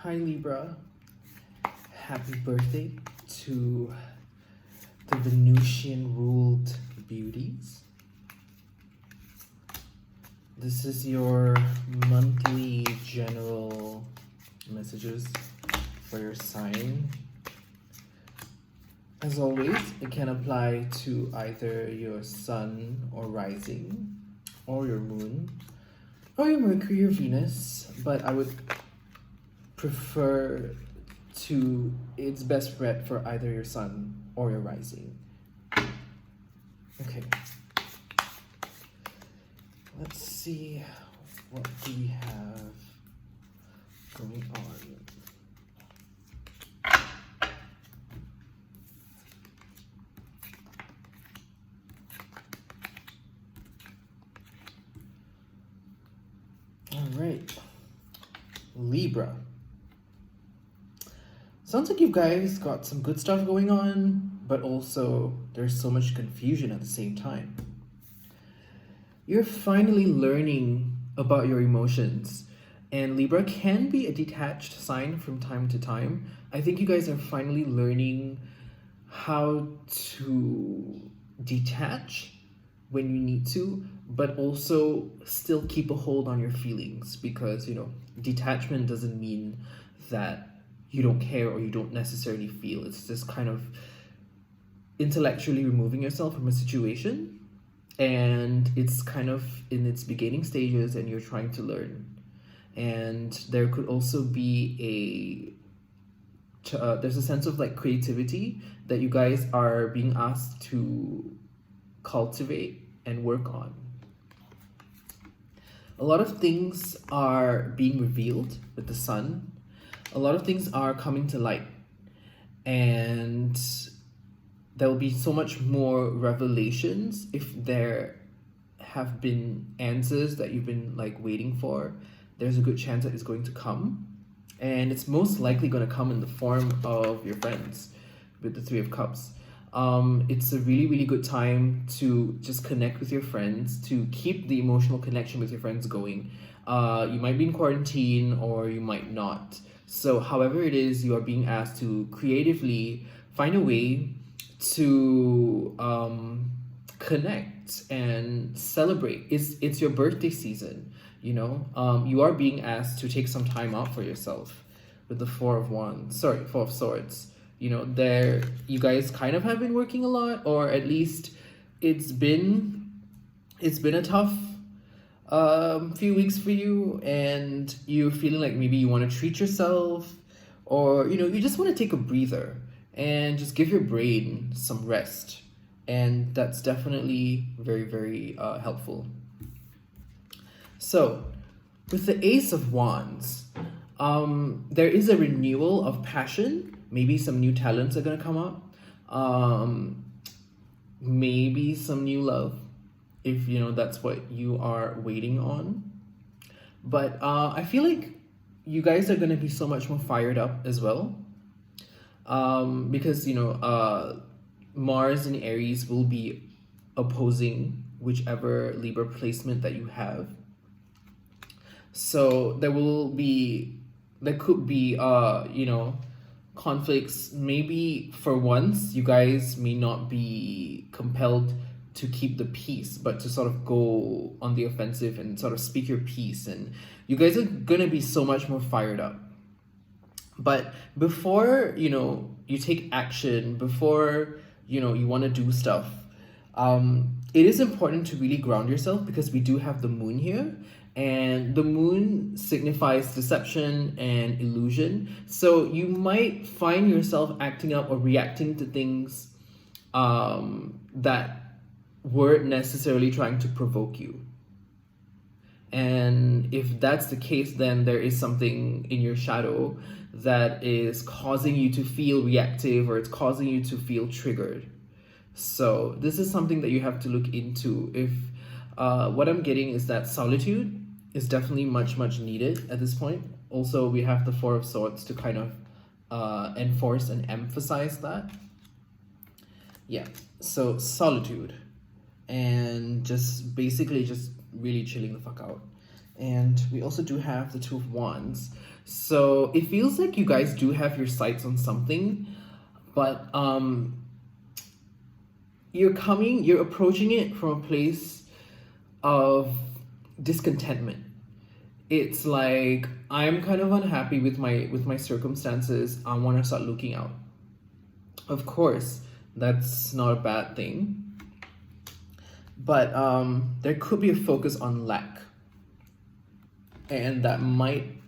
Hi Libra, happy birthday to the Venusian ruled beauties. This is your monthly general messages for your sign. As always, it can apply to either your sun or rising, or your moon, or your Mercury or Venus, but I would prefer to, it's best read for either your sun or your rising. Okay. Let's see what we have going on. All right, Libra. Sounds like you guys got some good stuff going on, but also there's so much confusion at the same time. You're finally learning about your emotions, and Libra can be a detached sign from time to time. I think you guys are finally learning how to detach when you need to, but also still keep a hold on your feelings, because detachment doesn't mean that you don't care or you don't necessarily feel. It's just kind of intellectually removing yourself from a situation, and it's kind of in its beginning stages and you're trying to learn. And there could also be there's a sense of like creativity that you guys are being asked to cultivate and work on. A lot of things are being revealed with the sun. A lot of things are coming to light, and there will be so much more revelations. If there have been answers that you've been like waiting for, there's a good chance that it's going to come, and it's most likely going to come in the form of your friends with the Three of Cups. It's a really, really good time to just connect with your friends, to keep the emotional connection with your friends going. You might be in quarantine or you might not. So however it is, you are being asked to creatively find a way to connect and celebrate. It's your birthday season, you are being asked to take some time out for yourself with the Four of Swords. You guys kind of have been working a lot, or at least it's been a tough few weeks for you, and you're feeling like maybe you want to treat yourself, or you just want to take a breather and just give your brain some rest, and that's definitely very, very helpful. So with the Ace of Wands, there is a renewal of passion. Maybe some new talents are going to come up. Maybe some new love, if that's what you are waiting on. But I feel like you guys are going to be so much more fired up as well, because Mars in Aries will be opposing whichever Libra placement that you have. So there could be conflicts. Maybe for once you guys may not be compelled to keep the peace, but to sort of go on the offensive and sort of speak your piece, and you guys are gonna be so much more fired up. But before you take action, before you want to do stuff, it is important to really ground yourself, because we do have the moon here, and the moon signifies deception and illusion. So you might find yourself acting up or reacting to things that weren't necessarily trying to provoke you. And if that's the case, then there is something in your shadow that is causing you to feel reactive, or it's causing you to feel triggered. So this is something that you have to look into. If what I'm getting is that solitude is definitely much, much needed at this point. Also, we have the Four of Swords to kind of enforce and emphasize that. Yeah, so solitude, and just basically just really chilling the fuck out. And we also do have the Two of Wands. So it feels like you guys do have your sights on something, but you're approaching it from a place of discontentment. It's like, I'm kind of unhappy with my circumstances. I want to start looking out. Of course, that's not a bad thing, but there could be a focus on lack, and that might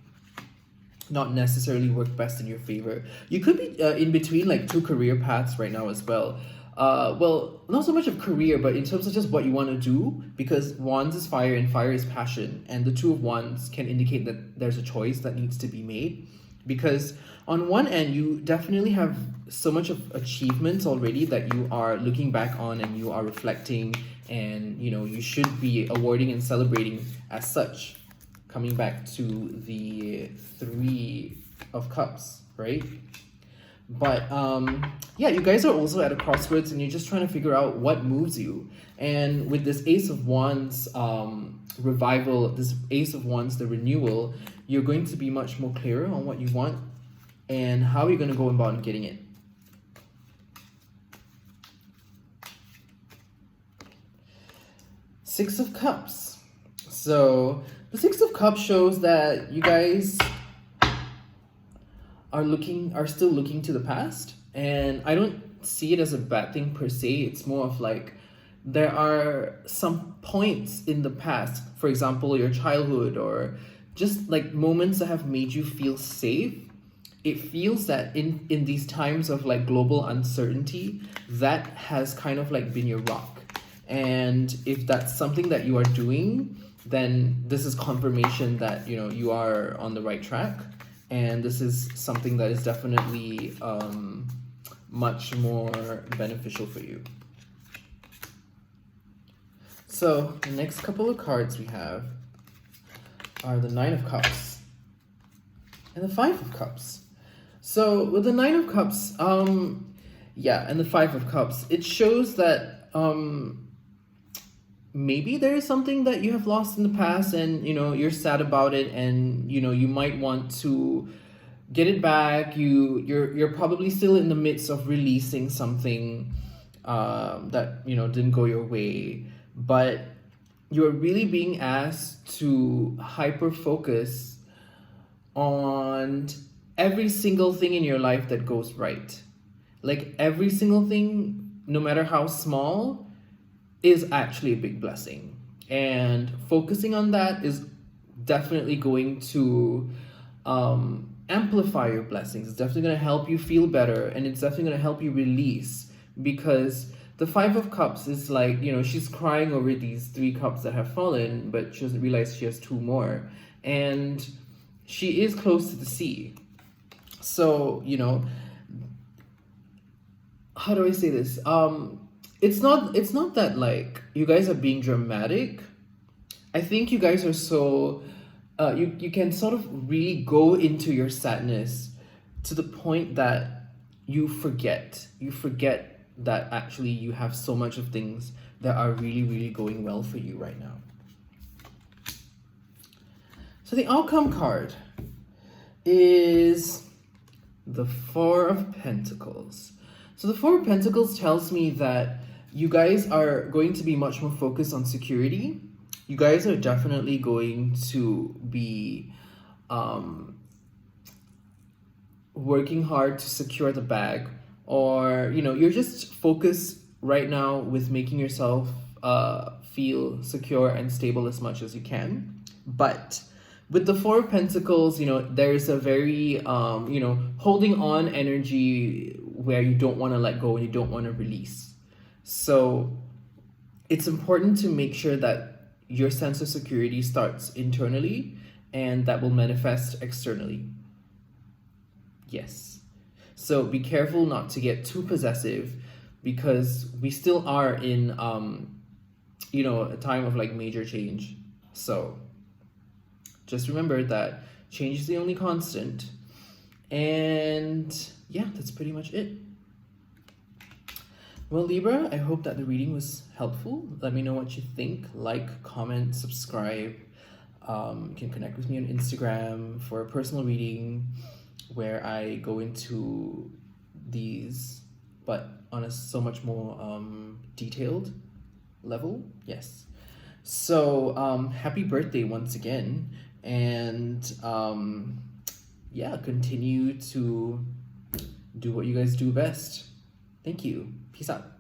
not necessarily work best in your favor. You could be in between like two career paths right now as well. Well, not so much of career, but in terms of just what you want to do, because wands is fire and fire is passion, and the two of wands can indicate that there's a choice that needs to be made. Because on one end, you definitely have so much of achievements already that you are looking back on and you are reflecting, and you should be awarding and celebrating as such. Coming back to the Three of Cups, right? But yeah, you guys are also at a crossroads and you're just trying to figure out what moves you. And with this Ace of Wands revival, this Ace of Wands, the renewal, you're going to be much more clearer on what you want and how you're going to go about getting it. Six of Cups. So the Six of Cups shows that you guys are still looking to the past, and I don't see it as a bad thing per se. It's more of like, there are some points in the past, for example, your childhood, or just like moments that have made you feel safe. It feels that in these times of like global uncertainty, that has kind of like been your rock. And if that's something that you are doing, then this is confirmation that you are on the right track. And this is something that is definitely much more beneficial for you. So the next couple of cards we have are the Nine of Cups and the Five of Cups. So with the Nine of Cups, yeah, and the Five of Cups, it shows that maybe there is something that you have lost in the past, and you're sad about it, and you might want to get it back. You're probably still in the midst of releasing something that didn't go your way, but you're really being asked to hyper focus on every single thing in your life that goes right. Like every single thing, no matter how small, is actually a big blessing, and focusing on that is definitely going to amplify your blessings. It's definitely going to help you feel better, and it's definitely going to help you release, because the Five of Cups is like, she's crying over these three cups that have fallen, but she doesn't realize she has two more, and she is close to the sea. So how do I say this? It's not that like you guys are being dramatic. I think you guys are so you can sort of really go into your sadness to the point that you forget that actually you have so much of things that are really, really going well for you right now. So the outcome card is the Four of Pentacles. So the Four of Pentacles tells me that you guys are going to be much more focused on security. You guys are definitely going to be working hard to secure the bag, or you're just focused right now with making yourself feel secure and stable as much as you can. But with the Four of Pentacles, there's a very holding on energy where you don't want to let go and you don't want to release. So it's important to make sure that your sense of security starts internally, and that will manifest externally. Yes. So be careful not to get too possessive, because we still are in a time of like major change. So just remember that change is the only constant. And yeah, that's pretty much it. Well, Libra, I hope that the reading was helpful. Let me know what you think. Like, comment, subscribe. You can connect with me on Instagram for a personal reading where I go into these, but on a so much more detailed level. Yes. So happy birthday once again, and yeah, continue to do what you guys do best. Thank you. Peace out.